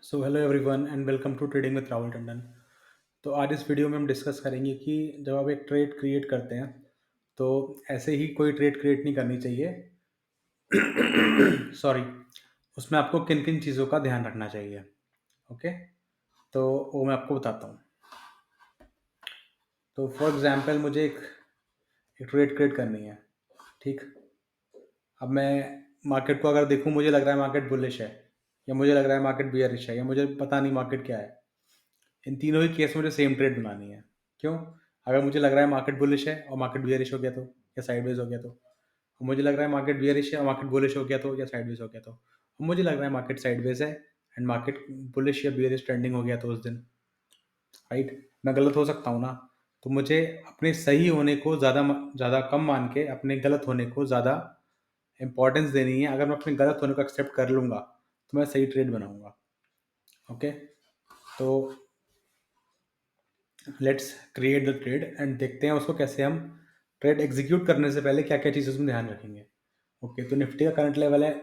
So hello everyone and welcome to trading with Rahul Tandon. तो आज इस वीडियो में हम डिस्कस करेंगे कि जब आप एक ट्रेड क्रिएट करते हैं तो ऐसे ही कोई ट्रेड क्रिएट नहीं करनी चाहिए। सॉरी, उसमें आपको किन किन चीज़ों का ध्यान रखना चाहिए। ओके, तो वो मैं आपको बताता हूँ। तो फॉर एग्जांपल मुझे एक ट्रेड क्रिएट करनी है। ठीक, अब मैं मार्केट को अगर देखूँ, मुझे लग रहा है मार्केट बुलिश है, या मुझे लग रहा है मार्केट बियरिश है, या मुझे पता नहीं मार्केट क्या है। इन तीनों ही केस में मुझे सेम ट्रेड बनानी है। क्यों? अगर मुझे लग रहा है मार्केट बुलिश है और मार्केट बियरिश हो गया तो, या साइडवेज हो गया तो। और मुझे लग रहा है मार्केट बियरिश है और मार्केट बुलिश हो गया तो, या साइडवेज हो गया तो। और मुझे लग रहा है मार्केट साइडवेज है एंड मार्केट बुलिश या बियरिश ट्रेंडिंग हो गया तो उस दिन, राइट, मैं गलत हो सकता हूँ ना। तो मुझे अपने सही होने को ज़्यादा कम मान के अपने गलत होने को ज़्यादा इंपॉर्टेंस देनी है। अगर मैं अपने गलत होने को एक्सेप्ट कर लूँगा तो मैं सही ट्रेड बनाऊँगा। ओके, तो let's create the trade and देखते हैं उसको कैसे हम ट्रेड एग्जीक्यूट करने से पहले क्या क्या चीज़ें उसमें ध्यान रखेंगे। ओके, तो निफ्टी का करंट लेवल है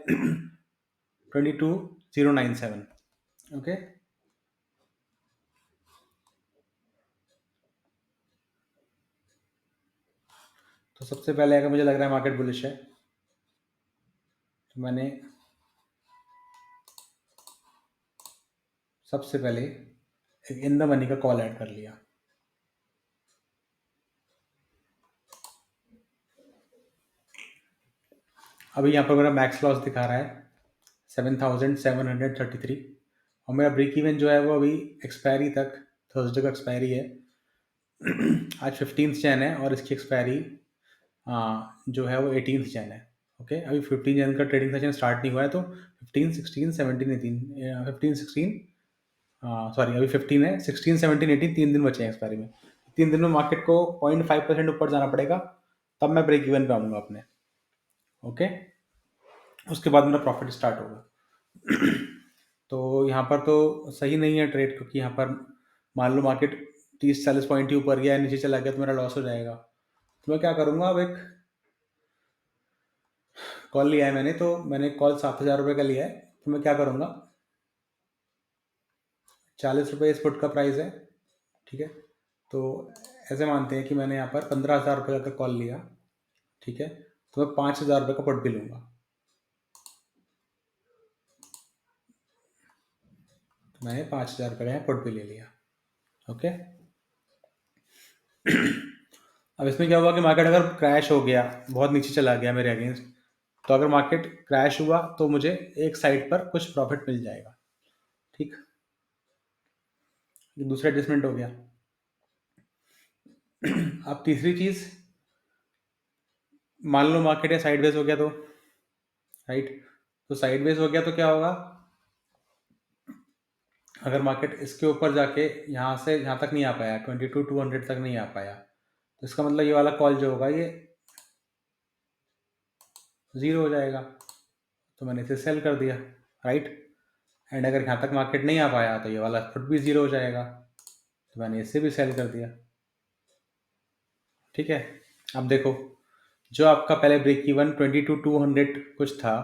22,097। ओके, तो सबसे पहले अगर मुझे लग रहा है मार्केट बुलिश है तो मैंने सबसे पहले एक इन द मनी का कॉल ऐड कर लिया। अभी यहाँ पर मेरा मैक्स लॉस दिखा रहा है 7,733 और मेरा ब्रेक इवन जो है वो अभी एक्सपायरी तक, थर्सडे का एक्सपायरी है। आज 15 जैन है और इसकी एक्सपायरी जो है वो 18 जैन है। ओके, अभी 15 जैन का ट्रेडिंग सेशन स्टार्ट नहीं हुआ है, तो 15, 16, 17, 18, 15, 16, सॉरी अभी 15 है, 16, 17, 18 3 दिन बचे हैं एक्सपायरी में। 3 दिन में मार्केट को 0.5% ऊपर जाना पड़ेगा, तब मैं ब्रेक इवन पे आऊँगा अपने। ओके, उसके बाद मेरा प्रॉफिट स्टार्ट होगा। तो यहाँ पर तो सही नहीं है ट्रेड, क्योंकि यहाँ पर मान लो मार्केट 30-40 पॉइंट ही ऊपर गया, नीचे चला गया तो मेरा लॉस हो जाएगा। तो मैं क्या करूँगा, अब एक कॉल लिया है मैंने, तो मैंने कॉल 7,000 रुपये का लिया है। तो मैं क्या करूँगा, 40 रुपये इस फुट का प्राइस है। ठीक है, तो ऐसे मानते हैं कि मैंने यहाँ पर 15,000 रुपये का कॉल लिया। ठीक है, तो मैं 5,000 रुपये का पुट भी लूँगा। तो मैंने 5,000 रुपये का पुट भी ले लिया। ओके, अब इसमें क्या हुआ कि मार्केट अगर क्रैश हो गया, बहुत नीचे चला गया मेरे अगेंस्ट, तो अगर मार्केट क्रैश हुआ तो मुझे एक साइड पर कुछ प्रॉफिट मिल जाएगा। ठीक, ये दूसरा एडजस्टमेंट हो गया। अब तीसरी चीज़, मान लो मार्केट है साइडवेज हो गया तो, राइट, तो साइडवेज हो गया तो क्या होगा, अगर मार्केट इसके ऊपर जाके यहाँ से यहाँ तक नहीं आ पाया, 22,200 तक नहीं आ पाया, तो इसका मतलब ये वाला कॉल जो होगा ये ज़ीरो हो जाएगा। तो मैंने इसे सेल कर दिया, राइट। एंड अगर यहाँ तक मार्केट नहीं आ पाया तो ये वाला फुट भी ज़ीरो हो जाएगा, तो मैंने इसे भी सेल कर दिया। ठीक है, अब देखो, जो आपका पहले ब्रेक इवन 22,200 कुछ था,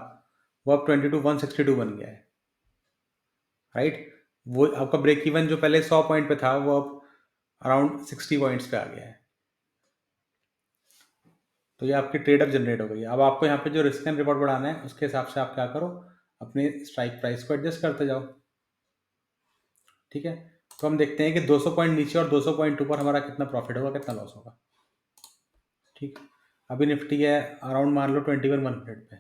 वो अब 22,162 बन गया है, राइट। वो आपका ब्रेक इवन जो पहले 100 पॉइंट पे था वो अब अराउंड 60 पॉइंट्स पे आ गया है। तो ये आपकी ट्रेड अब जनरेट हो गई है। अब आपको यहाँ पे जो रिस्क एंड रिवॉर्ड बढ़ाना है उसके हिसाब से आप क्या करो, अपने स्ट्राइक प्राइस को एडजस्ट करते जाओ। ठीक है, तो हम देखते हैं कि 200 पॉइंट नीचे और 200 पॉइंट ऊपर हमारा कितना प्रॉफिट होगा, कितना लॉस होगा। ठीक, अभी निफ्टी है अराउंड मान लो 21,100 पे,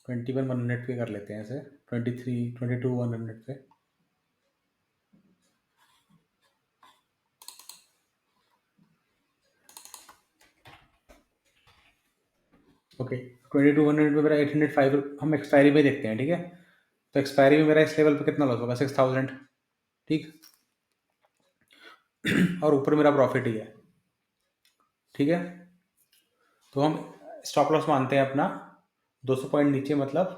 21,100 पे कर लेते हैं ऐसे, 22,100 पे। ओके, 22,100 पे मेरा 805 हम एक्सपायरी में देखते हैं। ठीक है, तो एक्सपायरी में मेरा इस लेवल पे कितना लॉस होगा, 6,000। ठीक, और ऊपर मेरा प्रॉफिट ही है। ठीक है, तो हम स्टॉप लॉस मानते हैं अपना 200 पॉइंट नीचे, मतलब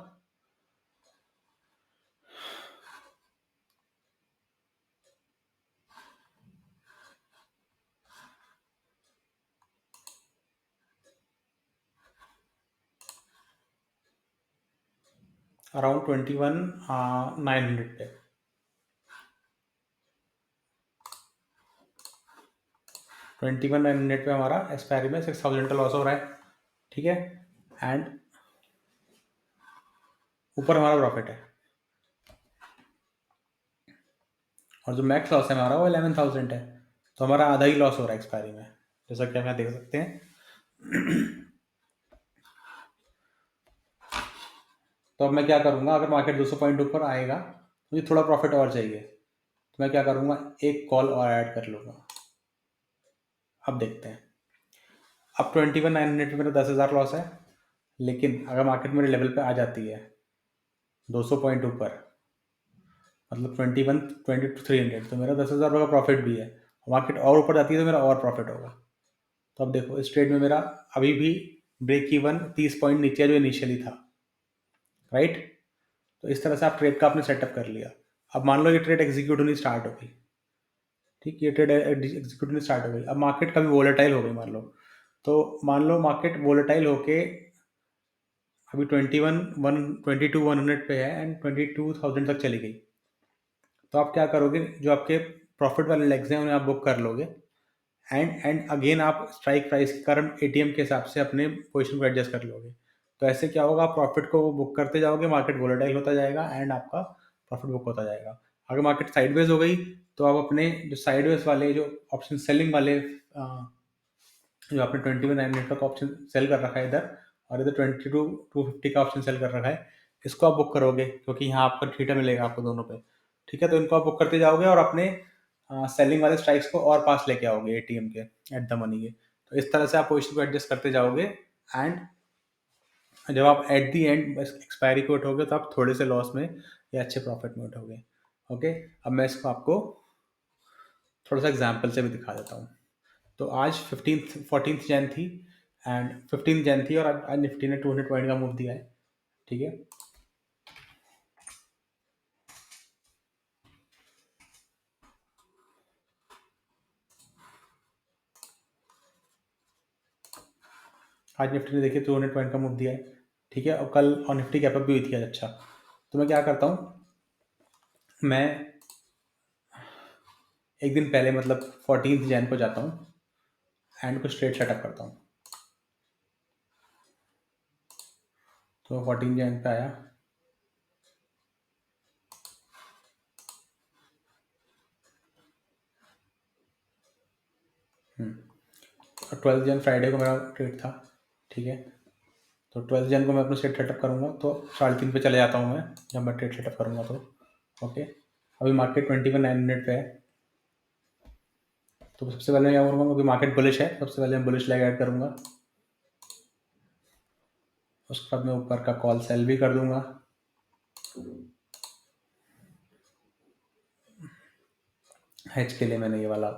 अराउंड 21,900 पे। 21,900 पे हमारा एक्सपायरी में 6,000 का लॉस हो रहा है, ठीक है। एंड ऊपर हमारा प्रॉफिट है, और जो मैक्स लॉस है हमारा वो 11,000 है। तो हमारा आधा ही लॉस हो रहा है एक्सपायरी में, जैसा कि आप यहाँ देख सकते हैं। तो अब मैं क्या करूँगा, अगर मार्केट 200 पॉइंट ऊपर आएगा, मुझे थोड़ा प्रॉफिट और चाहिए, तो मैं क्या करूँगा, एक कॉल और ऐड कर लूँगा। अब देखते हैं। अब 21,900 पे मेरा 10,000 लॉस है, लेकिन अगर मार्केट मेरे लेवल पे आ जाती है 200 पॉइंट ऊपर, मतलब 21,300, तो मेरा 10,000 का प्रॉफिट भी है। मार्केट और ऊपर जाती है तो मेरा और प्रॉफिट होगा। तो अब देखो, इस ट्रेड में मेरा अभी भी ब्रेक इवन 30 पॉइंट नीचे है जो इनिशियली था, राइट। तो इस तरह से आप ट्रेड का आपने सेटअप कर लिया। अब मान लो ये ट्रेड एग्जीक्यूट होनी स्टार्ट हो गई, ठीक, ये ट्रेड एग्जीक्यूट होनी स्टार्ट हो गई। अब मार्केट कभी वोलेटाइल हो गई, मान लो मार्केट वोलेटाइल होके अभी 22,100 पे है एंड 22,000 तक चली गई, तो आप क्या करोगे, जो आपके प्रॉफिट वाले लेग्स हैं उन्हें आप बुक कर लोगे, एंड अगेन आप स्ट्राइक प्राइस के कारण एटीएम के हिसाब से अपने पोजीशन को एडजस्ट कर लोगे। तो ऐसे क्या होगा, आप प्रॉफिट को बुक करते जाओगे, मार्केट वोलेटाइल होता जाएगा एंड आपका प्रॉफिट बुक होता जाएगा। अगर मार्केट साइडवेज हो गई, तो आप अपने जो साइडवेज वाले जो ऑप्शन सेलिंग वाले, जो आपने 21,900 का ऑप्शन सेल कर रखा है इधर, और इधर 22,250 का ऑप्शन सेल कर रखा है, इसको आप बुक करोगे, क्योंकि यहाँ आपका थीटा मिलेगा आपको दोनों पे, ठीक है। तो इनको आप बुक करते जाओगे और अपने सेलिंग वाले स्ट्राइक्स को और पास लेके आओगे एटीएम के एट द मनी के। तो इस तरह से आप पोजिशन को एडजस्ट करते जाओगे, एंड जब आप एट दी एंड एक्सपायरी को उठोगे, तो आप थोड़े से लॉस में या अच्छे प्रॉफिट में उठोगे। ओके, अब मैं इसको आपको थोड़ा सा एग्जाम्पल से भी दिखा देता हूँ। तो आज 14th जैन थी, एंड 15th जैन थी, और आज निफ्टी ने 200 पॉइंट का मूव दिया है, ठीक है। आज निफ्टी ने देखिए 200 पॉइंट का मूव दिया है, ठीक है। और कल और निफ्टी गैप अप भी हुई थी आज, अच्छा। तो मैं क्या करता हूँ, मैं एक दिन पहले मतलब 14th जैन को जाता हूँ एंड कुछ ट्रेड सेटअप करता हूँ। तो 14 जैन पे आया, और 12 जैन फ्राइडे को मेरा ट्रेड था, ठीक है। तो 12 जैन को मैं अपना ट्रेड सेटअप करूँगा, तो 3:30 पे चले जाता हूँ मैं, जब मैं ट्रेड सेटअप करूँगा तो। ओके, अभी मार्केट 21,900 पे है। तो सबसे पहले मैं क्या करूँगा, क्योंकि मार्केट बुलिश है, सबसे पहले मैं बुलिश लेग ऐड करूँगा। उसके बाद मैं ऊपर का कॉल सेल भी कर दूंगा। हेज के लिए मैंने ये वाला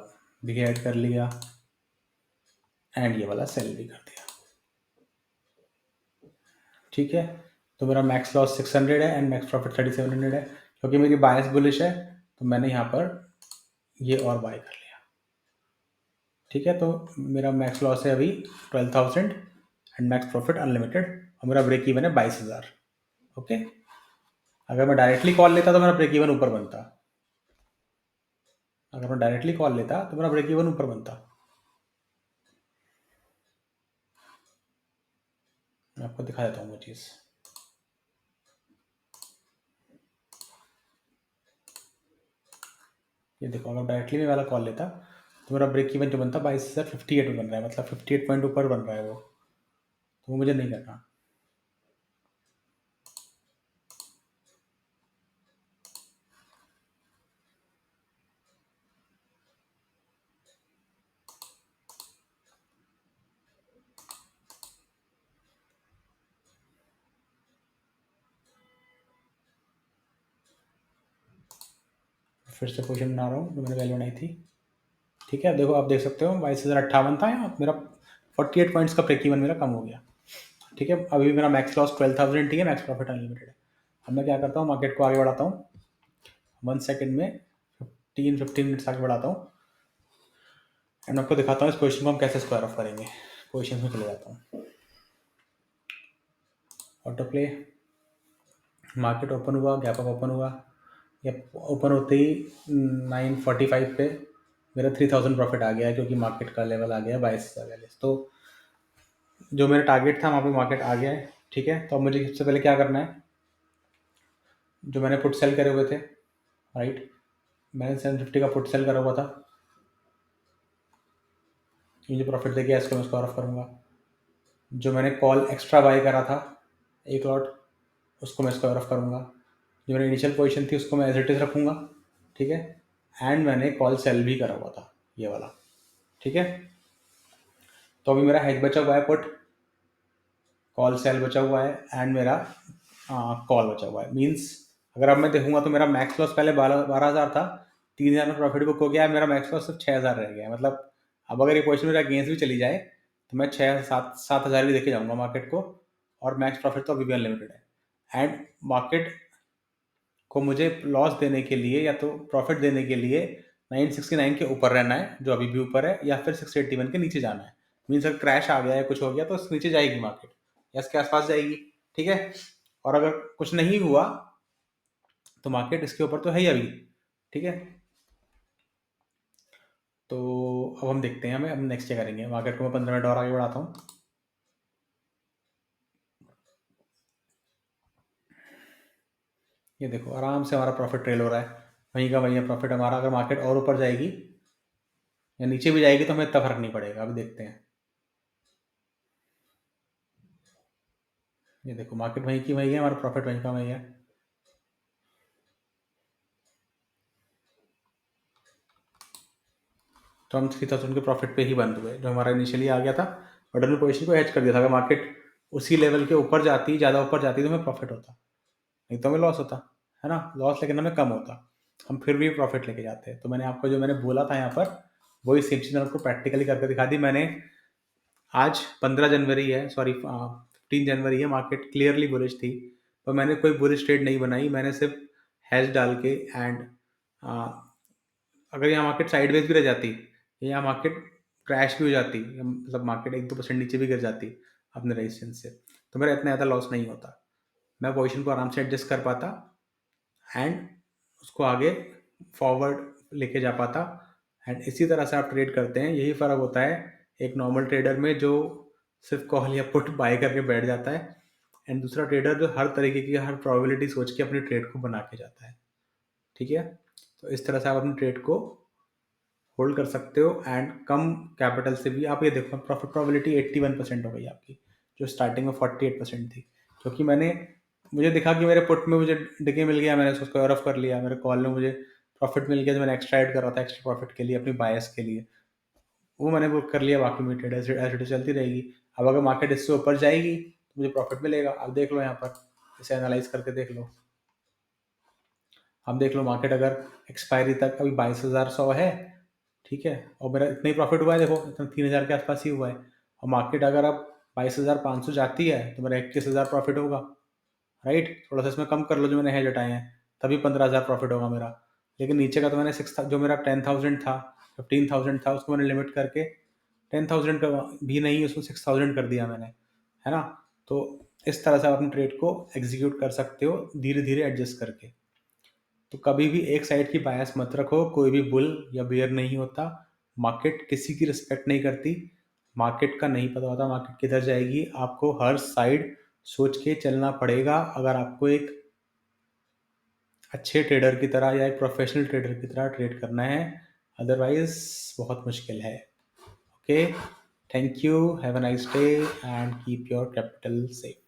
भी ऐड कर लिया, एंड ये वाला सेल भी कर दिया, ठीक है। तो मेरा मैक्स लॉस 600 है एंड मैक्स प्रॉफिट 3,700 है, क्योंकि मेरी बायस बुलिश है, तो मैंने यहाँ पर ये और बाय कर लिया, ठीक है। तो मेरा मैक्स लॉस है अभी 12,000 एंड मैक्स प्रॉफिट अनलिमिटेड, और मेरा ब्रेक इवन है 22,000। ओके, अगर मैं डायरेक्टली कॉल लेता तो मेरा ब्रेक इवन ऊपर बनता, अगर मैं डायरेक्टली कॉल लेता तो मेरा ब्रेक इवन ऊपर बनता। मैं आपको दिखा देता हूँ वो चीज़। ये देखो, अगर डायरेक्टली मैं वाला कॉल लेता तो मेरा ब्रेक इवन जो बनता 22,058 बन रहा है, मतलब 58 पॉइंट ऊपर बन रहा है वो, तो वो मुझे नहीं करना। फिर से पोजिशन बना रहा हूँ जो मैंने वैल्यू बनाई थी, ठीक है। देखो, आप देख सकते हो 22,058 था, या मेरा 48 पॉइंट्स का ब्रेक इवन मेरा कम हो गया, ठीक है। अभी मेरा मैक्स लॉस 12,000 ही है, मैक्स प्रॉफिट अनलिमिटेड है। अब मैं क्या करता हूँ, मार्केट को आगे बढ़ाता हूँ 1 सेकेंड में 15 मिनट्स आगे बढ़ाता हूँ, एंड आपको दिखाता हूँ इस पोजिशन को हम कैसे स्क्वायर ऑफ करेंगे। पोजिशन में चले जाता हूँ, ऑटो प्ले, मार्केट ओपन हुआ, गैप अप ओपन हुआ, या ओपन होते ही 9:45 पे मेरा 3000 प्रॉफिट आ गया है क्योंकि मार्केट का लेवल आ गया है 22,040। तो जो मेरा टारगेट था वहाँ पे मार्केट आ गया है, ठीक है। तो अब मुझे सबसे पहले क्या करना है, जो मैंने पुट सेल करे हुए थे, राइट, मैंने 750 का पुट सेल करा हुआ था, ये जो प्रॉफिट देखिए इसको मैं स्क्वायर ऑफ करूँगा। जो मैंने कॉल एक्स्ट्रा बाय करा था एक लॉट, उसको मैं स्क्वायर ऑफ करूँगा। जो मेरी इनिशियल पोजीशन थी उसको मैं एज इट इज़ रखूँगा, ठीक है। एंड मैंने कॉल सेल भी करा हुआ था ये वाला, ठीक है। तो अभी मेरा हेज बचा हुआ है पुट, कॉल सेल बचा हुआ है एंड मेरा कॉल बचा हुआ है। मीन्स अगर अब मैं देखूंगा तो मेरा मैक्स लॉस पहले 12,000 था, 3,000 में प्रॉफिट बुक हो गया है, मेरा मैक्स लॉस सिर्फ 6,000 रह गया है। मतलब अब अगर ये पोजिशन मेरा अगेंस्ट भी चली जाए तो मैं 6-7 हज़ार भी देखे जाऊंगा मार्केट को, और मैक्स प्रॉफिट तो अभी भी अनलिमिटेड है। एंड मार्केट को मुझे लॉस देने के लिए या तो प्रॉफिट देने के लिए 969 के ऊपर रहना है, जो अभी भी ऊपर है, या फिर 681 के नीचे जाना है। मीन्स अगर क्रैश आ गया है, कुछ हो गया, तो नीचे जाएगी मार्केट या इसके आसपास जाएगी, ठीक है। और अगर कुछ नहीं हुआ तो मार्केट इसके ऊपर तो है ही अभी, ठीक है। तो अब हम देखते हैं, हमें अब नेक्स्ट क्या करेंगे। मार्केट को मैं 15 मिनट और आगे बढ़ाता हूँ। ये देखो आराम से हमारा प्रॉफिट ट्रेल हो रहा है, वहीं का वहीं है प्रॉफिट हमारा। अगर मार्केट और ऊपर जाएगी या नीचे भी जाएगी तो हमें इतना फर्क नहीं पड़ेगा। अभी देखते हैं, ये देखो मार्केट वहीं की वहीं है, हमारा प्रॉफिट वहीं का वहीं है। तो हम 3000 के प्रॉफिट पे ही बंद हुए, जो हमारा इनिशियली आ गया था। बट हमने पोजिशन को हेज कर दिया था, अगर मार्केट उसी लेवल के ऊपर जाती, ज़्यादा ऊपर जाती, तो हमें प्रॉफिट होता, नहीं तो हमें लॉस होता, है ना। लॉस लेकिन हमें कम होता, हम फिर भी प्रॉफिट लेके जाते हैं। तो मैंने आपको जो मैंने बोला था यहाँ पर, वही सेम चीज़ आपको प्रैक्टिकली करके दिखा दी मैंने। आज 15 जनवरी है, सॉरी 15 जनवरी है, मार्केट क्लियरली बुलिश थी, पर मैंने कोई बुलिश ट्रेड नहीं बनाई। मैंने सिर्फ हैश डाल के एंड अगर यहाँ मार्केट साइडवेज भी रह जाती, यहाँ मार्केट क्रैश भी हो जाती, मतलब मार्केट 1-2% नीचे भी गिर जाती अपने रेजिस्टेंस से, तो मेरा इतना ज़्यादा लॉस नहीं होता। मैं पोजीशन को आराम से एडजस्ट कर पाता एंड उसको आगे फॉरवर्ड लेके जा पाता। एंड इसी तरह से आप ट्रेड करते हैं। यही फ़र्क होता है एक नॉर्मल ट्रेडर में, जो सिर्फ कॉल या पुट बाय करके बैठ जाता है, एंड दूसरा ट्रेडर जो हर तरीके की हर प्रोबेबिलिटी सोच के अपनी ट्रेड को बना के जाता है, ठीक है। तो इस तरह से आप अपनी ट्रेड को होल्ड कर सकते हो एंड कम कैपिटल से भी। आप ये देखो प्रॉफिट प्रोबेबिलिटी 81% हो गई आपकी, जो स्टार्टिंग में 48% थी, क्योंकि मुझे दिखा कि मेरे पुट में मुझे डिके मिल गया, मैंने उसको स्क्वायर ऑफ कर लिया। मेरे कॉल में मुझे प्रॉफिट मिल गया, जो मैंने एक्स्ट्रा ऐड कर रहा था एक्स्ट्रा प्रॉफिट के लिए अपनी बायस के लिए, वो मैंने बुक कर लिया। बाकी मेरी ट्रेड ऐसे चलती रहेगी। अब अगर मार्केट इससे ऊपर जाएगी तो मुझे प्रॉफिट मिलेगा। अब देख लो यहाँ पर, इसे एनालाइज करके देख लो। अब देख लो मार्केट अगर एक्सपायरी तक अभी 22,100 है, ठीक है, और मेरा इतना ही प्रॉफिट हुआ है, देखो इतना 3,000 के आसपास ही हुआ है। और मार्केट अगर अब 22,500 जाती है तो मेरा 21,000 प्रॉफिट होगा, राइट। थोड़ा सा इसमें कम कर लो जो मैंने हेज हटाए हैं, तभी 15,000 प्रॉफिट होगा मेरा। लेकिन नीचे का तो मैंने जो मेरा 10,000 था, 15,000 था, उसको मैंने लिमिट करके 10,000 का भी नहीं, उसको 6,000 कर दिया मैंने, है ना। तो इस तरह से आप अपनी ट्रेड को एग्जीक्यूट कर सकते हो, धीरे धीरे एडजस्ट करके। तो कभी भी एक साइड की बायस मत रखो, कोई भी बुल या बेयर नहीं होता। मार्केट किसी की रिस्पेक्ट नहीं करती, मार्केट का नहीं पता होता मार्केट किधर जाएगी। आपको हर साइड सोच के चलना पड़ेगा, अगर आपको एक अच्छे ट्रेडर की तरह या एक प्रोफेशनल ट्रेडर की तरह ट्रेड करना है, अदरवाइज बहुत मुश्किल है। Okay, thank you, have a nice day and keep your capital safe.